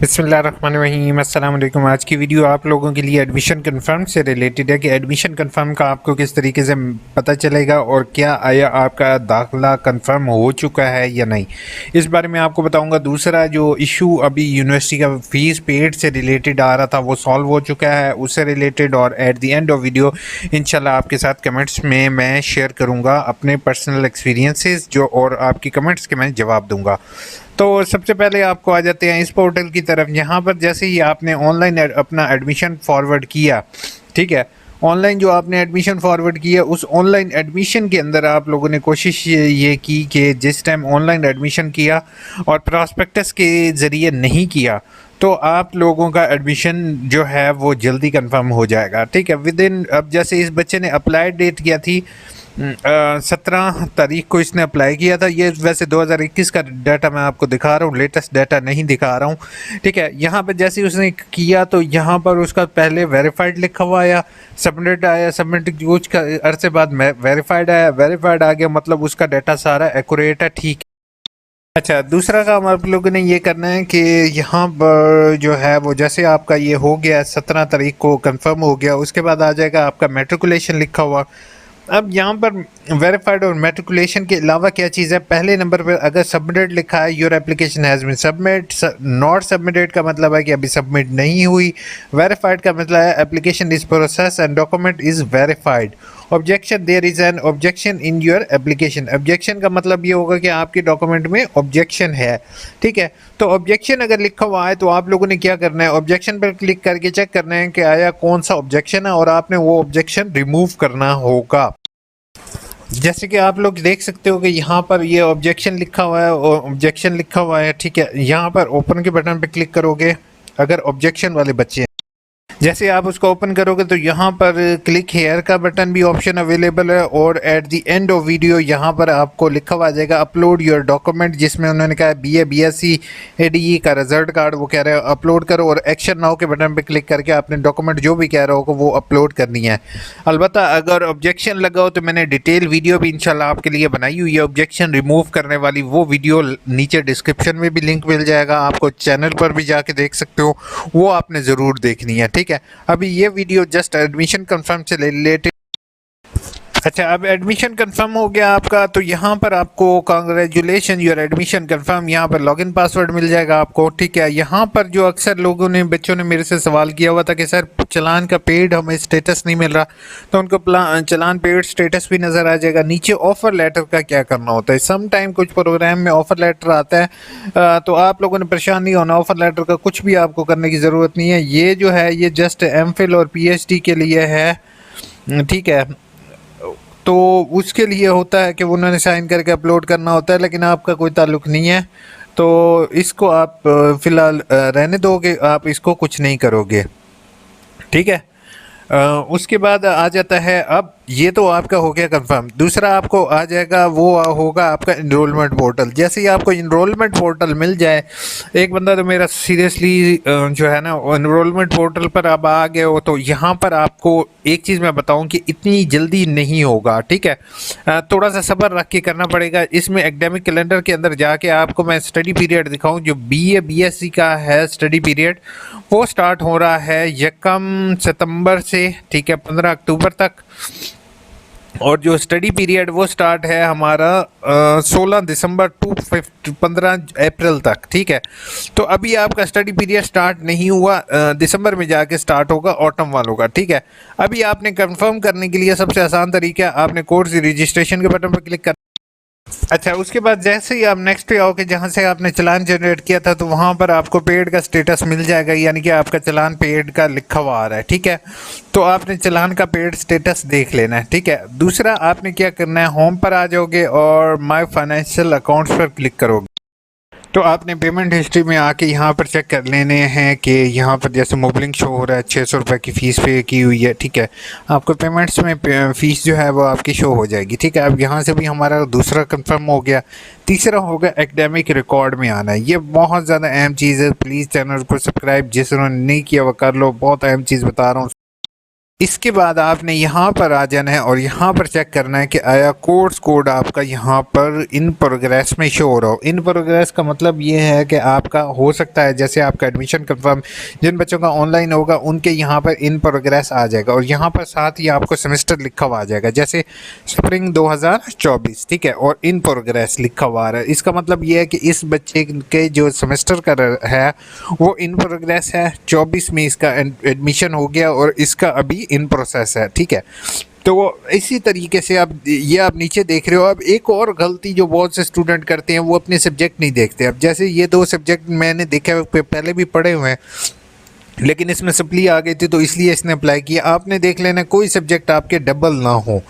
बिस्मिल्लाहिर्रहमानिर्रहीम। अस्सलाम वालेकुम। आज की वीडियो आप लोगों के लिए एडमिशन कंफर्म से रिलेटेड है कि एडमिशन कंफर्म का आपको किस तरीके से पता चलेगा और क्या आया आपका दाखिला कंफर्म हो चुका है या नहीं, इस बारे में आपको बताऊंगा। दूसरा जो इशू अभी यूनिवर्सिटी का फ़ीस पेड से रिलेटेड आ रहा था वो सॉल्व हो चुका है, उससे रिलेटेड और at the end of video इंशाल्लाह आपके साथ कमेंट्स में मैं शेयर करूँगा अपने पर्सनल एक्सपीरियंसेस जो, और आपकी कमेंट्स के मैं जवाब दूँगा। तो सबसे पहले आपको आ जाते हैं इस पोर्टल की तरफ। यहाँ पर जैसे ही आपने ऑनलाइन अपना एडमिशन फॉरवर्ड किया, ठीक है, ऑनलाइन जो आपने एडमिशन फॉरवर्ड किया उस ऑनलाइन एडमिशन के अंदर आप लोगों ने कोशिश ये की कि जिस टाइम ऑनलाइन एडमिशन किया और प्रॉस्पेक्टस के ज़रिए नहीं किया तो आप लोगों का एडमिशन जो है वो जल्दी कंफर्म हो जाएगा, ठीक है, विद इन। अब जैसे इस बच्चे ने अप्लाई डेट किया थी 17 तारीख को इसने अप्लाई किया था। ये वैसे 2021 का डाटा मैं आपको दिखा रहा हूँ, लेटेस्ट डाटा नहीं दिखा रहा हूँ, ठीक है। यहाँ पे जैसे उसने किया तो यहाँ पर उसका पहले वेरीफाइड लिखा हुआ आया, सबमिट आया, सबमिट कुछ अरसे बाद वेरीफाइड आया, वेरीफाइड आ गया, मतलब उसका डाटा सारा एक्यूरेट है, ठीक है। अच्छा, दूसरा काम आप लोगों ने ये करना है कि यहाँ पर जो है वो जैसे आपका ये हो गया 17 तारीख को कंफर्म हो गया, उसके बाद आ जाएगा आपका मेट्रिकुलेशन लिखा हुआ। अब यहाँ पर वेरीफाइड और मेट्रिकुलेशन के अलावा क्या चीज़ है, पहले नंबर पर अगर सबमिटेड लिखा है your application has been submit, not submitted का मतलब है कि अभी सबमिट नहीं हुई, वेरीफाइड का मतलब है application is process and document is verified, objection there is an objection in your application, objection का मतलब ये होगा कि आपके डॉक्यूमेंट में ऑब्जेक्शन है, ठीक है। तो ऑब्जेक्शन अगर लिखा हुआ है तो आप लोगों ने क्या करना है, ऑब्जेक्शन पर क्लिक करके चेक करना है कि आया कौन सा ऑब्जेक्शन है और आपने वो ऑब्जेक्शन रिमूव करना होगा। जैसे कि आप लोग देख सकते हो कि यहाँ पर ये ऑब्जेक्शन लिखा हुआ है, ऑब्जेक्शन लिखा हुआ है, ठीक है। यहाँ पर ओपन के बटन पे क्लिक करोगे अगर ऑब्जेक्शन वाले बच्चे हैं, जैसे आप उसको ओपन करोगे तो यहाँ पर क्लिक हेयर का बटन भी ऑप्शन अवेलेबल है और at the end of video यहाँ पर आपको लिखा हुआ आ जाएगा अपलोड योर डॉक्यूमेंट, जिसमें उन्होंने कहा BA BSc ADE का रिजल्ट कार्ड वो कह रहे हैं अपलोड करो, और एक्शन नाउ के बटन पे क्लिक करके आपने डॉक्यूमेंट जो भी कह रहा होगा वो अपलोड करनी है। अलबत्ता अगर ऑब्जेक्शन लगा हो तो मैंने डिटेल वीडियो भी इंशाल्लाह आपके लिए बनाई हुई है ऑब्जेक्शन रिमूव करने वाली, वो वीडियो नीचे डिस्क्रिप्शन में भी लिंक मिल जाएगा, आपको चैनल पर भी जाके देख सकते हो, वो आपने ज़रूर देखनी है, ठीक है। अभी ये वीडियो जस्ट एडमिशन कंफर्म से रिलेटेड। अच्छा, अब एडमिशन कंफर्म हो गया आपका तो यहाँ पर आपको कांग्रेचुलेशन योर एडमिशन कंफर्म, यहाँ पर लॉगिन पासवर्ड मिल जाएगा आपको, ठीक है। यहाँ पर जो अक्सर लोगों ने बच्चों ने मेरे से सवाल किया हुआ था कि सर चलान का पेड हमें स्टेटस नहीं मिल रहा, तो उनको चलान पेड स्टेटस भी नज़र आ जाएगा। नीचे ऑफ़र लेटर का क्या करना होता है, सम टाइम कुछ प्रोग्राम में ऑफ़र लेटर आता है, तो आप लोगों ने परेशान नहीं होना, ऑफ़र लेटर का कुछ भी आपको करने की ज़रूरत नहीं है। ये जो है ये जस्ट MPhil और PhD के लिए है, ठीक है। तो उसके लिए होता है कि उन्होंने साइन करके अपलोड करना होता है, लेकिन आपका कोई ताल्लुक़ नहीं है, तो इसको आप फ़िलहाल रहने दोगे, आप इसको कुछ नहीं करोगे, ठीक है। उसके बाद आ जाता है, अब ये तो आपका हो गया कंफर्म। दूसरा आपको आ जाएगा वो होगा आपका इनरोलमेंट पोर्टल। जैसे ही आपको इनरोलमेंट पोर्टल मिल जाए, एक बंदा तो मेरा सीरियसली जो है ना इनरोलमेंट पोर्टल पर अब आ गए हो, तो यहाँ पर आपको एक चीज़ मैं बताऊँ कि इतनी जल्दी नहीं होगा, ठीक है, थोड़ा सा सब्र रख के करना पड़ेगा। इसमें एकेडमिक कैलेंडर के अंदर जाके आपको मैं स्टडी पीरियड दिखाऊँ, जो BA BSc का है स्टडी पीरियड वो स्टार्ट हो रहा है 1 सितंबर से, ठीक है, 15 अक्टूबर तक, और जो स्टडी पीरियड वो स्टार्ट है हमारा 16 दिसंबर टू 15 अप्रैल तक, ठीक है। तो अभी आपका स्टडी पीरियड स्टार्ट नहीं हुआ, दिसंबर में जाके स्टार्ट होगा ऑटम वालों का, ठीक है। अभी आपने कंफर्म करने के लिए सबसे आसान तरीका है, आपने कोर्स रजिस्ट्रेशन के बटन पर क्लिक कर। अच्छा, उसके बाद जैसे ही आप नेक्स्ट पे आओगे जहाँ से आपने चलान जनरेट किया था तो वहाँ पर आपको पेड का स्टेटस मिल जाएगा, यानी कि आपका चलान पेड का लिखा हुआ आ रहा है, ठीक है। तो आपने चलान का पेड स्टेटस देख लेना है, ठीक है। दूसरा आपने क्या करना है, होम पर आ जाओगे और माय फाइनेंशियल अकाउंट्स पर क्लिक करोगे, तो आपने पेमेंट हिस्ट्री में आके यहाँ पर चेक कर लेने हैं कि यहाँ पर जैसे मोबलिंग शो हो रहा है 600 रुपये की फ़ीस पे की हुई है, ठीक है। आपको पेमेंट्स में फ़ीस जो है वो आपकी शो हो जाएगी, ठीक है। अब यहाँ से भी हमारा दूसरा कंफर्म हो गया। तीसरा होगा एकेडमिक रिकॉर्ड में आना है, ये बहुत ज़्यादा अहम चीज़ है। प्लीज़ चैनल को सब्सक्राइब जिस उन्होंने नहीं किया वो कर लो, बहुत अहम चीज़ बता रहा हूँ। इसके बाद आपने यहाँ पर आ जाना है और यहाँ पर चेक करना है कि आया कोर्स कोड आपका यहाँ पर इन प्रोग्रेस में शो हो रहा हो। इन प्रोग्रेस का मतलब ये है कि आपका हो सकता है जैसे आपका एडमिशन कंफर्म जिन बच्चों का ऑनलाइन होगा उनके यहाँ पर इन प्रोग्रेस आ जाएगा और यहाँ पर साथ ही आपको सेमेस्टर लिखा हुआ आ जाएगा, जैसे स्प्रिंग 2024, ठीक है, और इन प्रोग्रेस लिखा हुआ आ रहा है। इसका मतलब ये है कि इस बच्चे के जो सेमेस्टर का है वो इन प्रोग्रेस है, 24 में इसका एडमिशन हो गया और इसका अभी इन प्रोसेस है, ठीक है। तो इसी तरीके से आप नीचे देख रहे हो। अब एक और गलती जो बहुत से स्टूडेंट करते हैं वो अपने सब्जेक्ट नहीं देखते। अब जैसे ये 2 सब्जेक्ट मैंने देखा पहले भी पढ़े हुए हैं, लेकिन इसमें सप्ली आ गई थी तो इसलिए इसने अप्लाई किया। आपने देख लेना कोई सब्जेक्ट आपके डबल ना हो,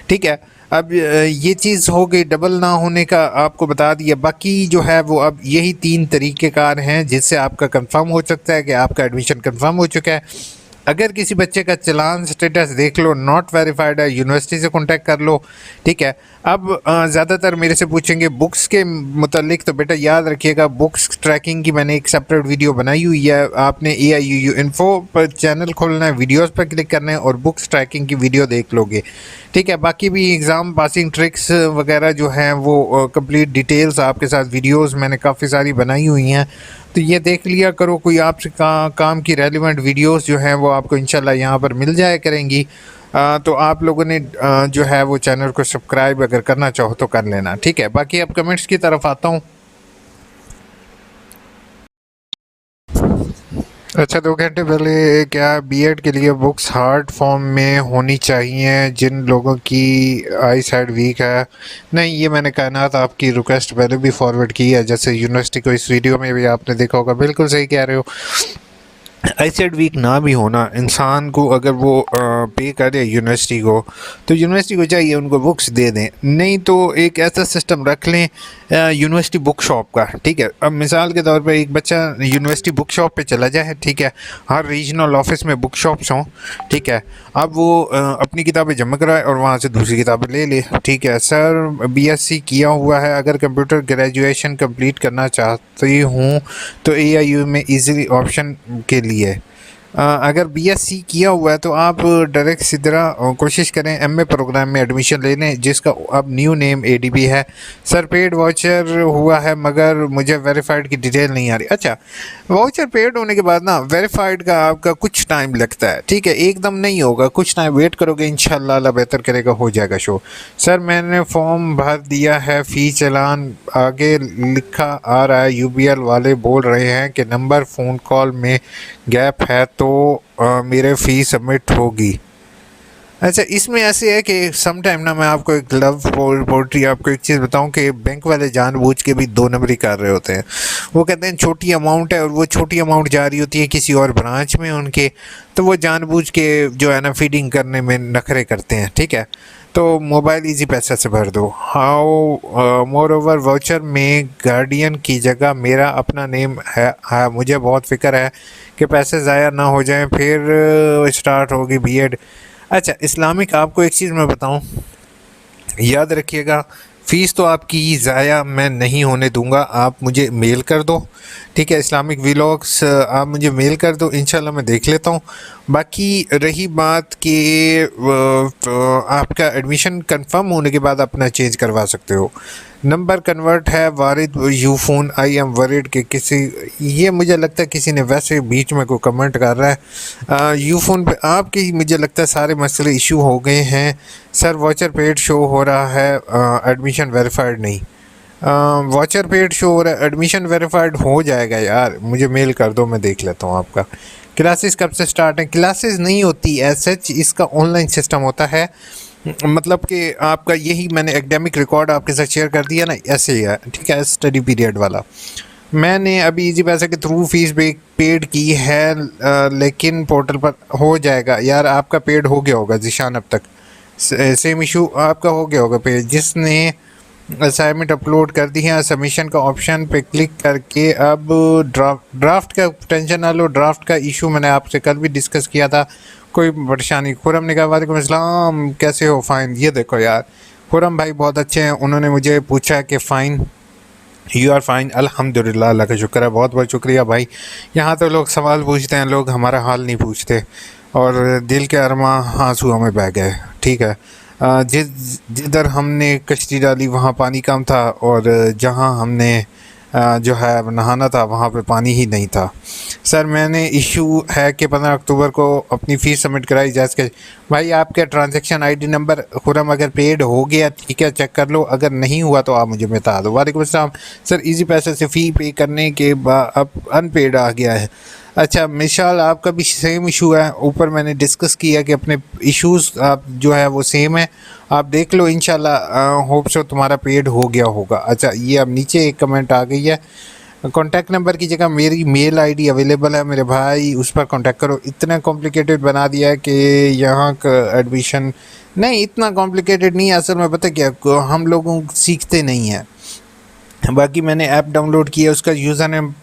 ठीक है। अब ये चीज़ हो गई डबल ना होने का, आपको बता दिया। बाकी जो है वो अब यही 3 तरीक़ेकार हैं जिससे आपका कंफर्म हो सकता है कि आपका एडमिशन कंफर्म हो चुका है। अगर किसी बच्चे का चालान स्टेटस देख लो नॉट वेरीफाइड है, यूनिवर्सिटी से कांटेक्ट कर लो, ठीक है। अब ज़्यादातर मेरे से पूछेंगे बुक्स के मुतालिक, तो बेटा याद रखिएगा बुक्स ट्रैकिंग की मैंने एक सेपरेट वीडियो बनाई हुई है। आपने AIUU इन्फो पर चैनल खोलना है, वीडियोस पर क्लिक करना है और बुक्स ट्रैकिंग की वीडियो देख लोगे, ठीक है। बाकी भी एग्ज़ाम पासिंग ट्रिक्स वगैरह जो हैं वो कंप्लीट डिटेल्स आपके साथ वीडियोस मैंने काफ़ी सारी बनाई हुई हैं, तो ये देख लिया करो। कोई आपसे काम की रेलिवेंट वीडियोस जो हैं वो आपको इंशाल्लाह यहाँ पर मिल जाया करेंगी। तो आप लोगों ने जो है वो चैनल को सब्सक्राइब अगर करना चाहो तो कर लेना, ठीक है। बाकी अब कमेंट्स की तरफ आता हूँ। अच्छा, 2 घंटे पहले क्या बीएड के लिए बुक्स हार्ड फॉर्म में होनी चाहिए जिन लोगों की आई साइड वीक है? नहीं, ये मैंने कायनात आपकी रिक्वेस्ट पहले भी फॉरवर्ड की है, जैसे यूनिवर्सिटी को इस वीडियो में भी आपने देखा होगा। बिल्कुल सही कह रहे हो। आई साइड वीक ना भी होना, इंसान को अगर वो पे करे यूनिवर्सिटी को, तो यूनिवर्सिटी को चाहिए उनको बुक्स दे दें। नहीं तो एक ऐसा सिस्टम रख लें यूनिवर्सिटी बुक शॉप का, ठीक है। अब मिसाल के तौर पर एक बच्चा यूनिवर्सिटी बुक शॉप पे चला जाए, ठीक है, हर रीजनल ऑफिस में बुक शॉप्स हों, ठीक है। अब वो अपनी किताबें जमा कराए और वहाँ से दूसरी किताबें ले ले, ठीक है। सर BSc किया हुआ है, अगर कंप्यूटर ग्रेजुएशन कंप्लीट करना चाहती हूँ तो AIU में ईजी ऑप्शन के लिए अगर BSc किया हुआ है तो आप डायरेक्ट सीधा कोशिश करें MA प्रोग्राम में एडमिशन लेने, जिसका अब न्यू नेम ADB है। सर पेड वाउचर हुआ है मगर मुझे वेरीफाइड की डिटेल नहीं आ रही। अच्छा, वाउचर पेड होने के बाद ना वेरीफाइड का आपका कुछ टाइम लगता है, ठीक है, एकदम नहीं होगा, कुछ टाइम वेट करोगे, इंशाल्लाह अल्लाह बेहतर करेगा, हो जाएगा शो। सर मैंने फॉर्म भर दिया है, फ़ी चालान आगे लिखा आ रहा है, UBL वाले बोल रहे हैं कि नंबर फ़ोन कॉल में गैप है तो मेरे फ़ी सबमिट होगी। अच्छा, इसमें ऐसे है कि सम टाइम ना मैं आपको एक लव पोल्ट्री आपको एक चीज़ बताऊं कि बैंक वाले जानबूझ के भी 2 नंबरी कर रहे होते हैं। वो कहते हैं छोटी अमाउंट है और वो छोटी अमाउंट जा रही होती है किसी और ब्रांच में उनके, तो वो जानबूझ के जो है ना फीडिंग करने में नखरे करते हैं, ठीक है। तो मोबाइल इजी पैसा से भर दो। हाउ मोर ओवर वाउचर में गार्डियन की जगह मेरा अपना नेम है। मुझे बहुत फ़िक्र है कि पैसे ज़ाया ना हो जाएं, फिर स्टार्ट होगी बीएड। अच्छा, इस्लामिक आपको एक चीज़ मैं बताऊं, याद रखिएगा, फ़ीस तो आपकी ज़ाया मैं नहीं होने दूंगा। आप मुझे मेल कर दो, ठीक है, इस्लामिक व्लॉग्स आप मुझे मेल कर दो, इंशाल्लाह मैं देख लेता हूँ। बाकी रही बात कि आपका एडमिशन कंफर्म होने के बाद अपना चेंज करवा सकते हो। नंबर कन्वर्ट है Warid Ufone, I am worried कि किसी, ये मुझे लगता है किसी ने वैसे बीच में कोई कमेंट कर रहा है यू फ़ोन पे आपकी, मुझे लगता है सारे मसले इशू हो गए हैं। सर वाचर पेड शो हो रहा है, एडमिशन वेरीफाइड नहीं। वाचर पेड शो हो रहा है, एडमिशन वेरीफाइड हो जाएगा यार, मुझे मेल कर दो, मैं देख लेता हूँ आपका। क्लासेस कब से स्टार्ट हैं? क्लासेस नहीं होती एज सच, इसका ऑनलाइन सिस्टम होता है। मतलब कि आपका यही मैंने एकेडमिक रिकॉर्ड आपके साथ शेयर कर दिया ना, ऐसे ही है, ठीक है, स्टडी पीरियड वाला। मैंने अभी इजी पैसे के थ्रू फीस पेड की है, लेकिन पोर्टल पर हो जाएगा यार। आपका पेड हो गया होगा जीशान, अब तक सेम इशू आपका हो गया होगा पेड। जिसने असाइनमेंट अपलोड कर दी है, सबमिशन का ऑप्शन पे क्लिक करके अब ड्राफ्ट का टेंशन ना लो, ड्राफ्ट का इशू मैंने आपसे कल भी डिस्कस किया था, कोई परेशानी। खुरम ने कहा वालेकुम अस्सलाम, कैसे हो? फ़ाइन। ये देखो यार, खुरम भाई बहुत अच्छे हैं, उन्होंने मुझे पूछा कि फ़ाइन, यू आर फाइन, अल्हम्दुलिल्लाह, अल्लाह का शुक्र है, बहुत बहुत शुक्रिया भाई। यहाँ तो लोग सवाल पूछते हैं, लोग हमारा हाल नहीं पूछते। और दिल के अरमा आंसुओं में बह गए। ठीक है, जिधर हमने कश्ती डाली वहाँ पानी कम था, और जहाँ हमने जो है नहाना था वहाँ पे पानी ही नहीं था। सर मैंने इशू है कि 15 अक्टूबर को अपनी फ़ीस सबमिट कराई, जैसे कि भाई आपका ट्रांजैक्शन आईडी नंबर खुरम अगर पेड हो गया ठीक है चेक कर लो, अगर नहीं हुआ तो आप मुझे बता दो। वालेकुम अस्सलाम सर, इजी पैसे से फ़ी पे करने के बाद अब अनपेड आ गया है। अच्छा मिशाल, आपका भी सेम इशू है। ऊपर मैंने डिस्कस किया कि अपने इश्यूज़ आप जो है वो सेम है, आप देख लो इंशाल्लाह होप सो तुम्हारा पेड हो गया होगा। अच्छा ये अब नीचे एक कमेंट आ गई है, कॉन्टैक्ट नंबर की जगह मेरी मेल आईडी अवेलेबल है मेरे भाई, उस पर कॉन्टैक्ट करो। इतना कॉम्प्लिकेटेड बना दिया है कि यहाँ का एडमिशन नहीं, इतना कॉम्प्लिकेटेड नहीं है असल में। पता क्या, हम लोगों सीखते नहीं हैं। बाकी मैंने ऐप डाउनलोड किया, उसका यूज़र नेम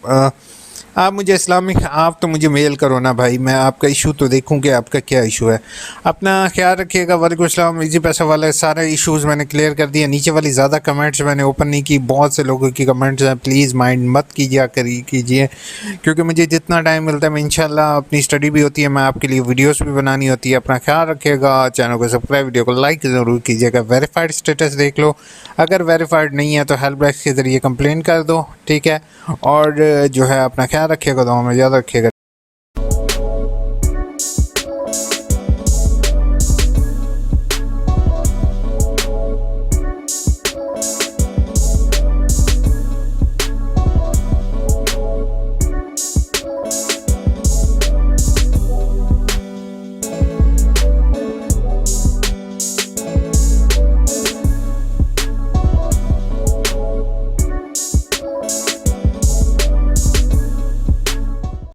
आप मुझे इस्लामिक, आप तो मुझे मेल करो ना भाई, मैं आपका इशू तो देखूं कि आपका क्या इशू है। अपना ख्याल रखिएगा। वालेकुम अस्सलाम। इजी पैसा वाला सारे इश्यूज़ मैंने क्लियर कर दिया। नीचे वाली ज़्यादा कमेंट्स मैंने ओपन नहीं की, बहुत से लोगों की कमेंट्स हैं, प्लीज़ माइंड मत कीजिए क्योंकि मुझे जितना टाइम मिलता है मैं इंशाल्लाह, अपनी स्टडी भी होती है, मैं आपके लिए वीडियोज़ भी बनानी होती है। अपना ख्याल रखिएगा, चैनल को सब्सक्राइब, वीडियो को लाइक ज़रूर कीजिएगा। वेरीफाइड स्टेटस देख लो, अगर वेरीफाइड नहीं है तो हेल्प डेस्क के ज़रिए कंप्लेन कर दो। ठीक है, और जो है अपना ख्याल रखिएगा, दुआ में याद रखिएगा।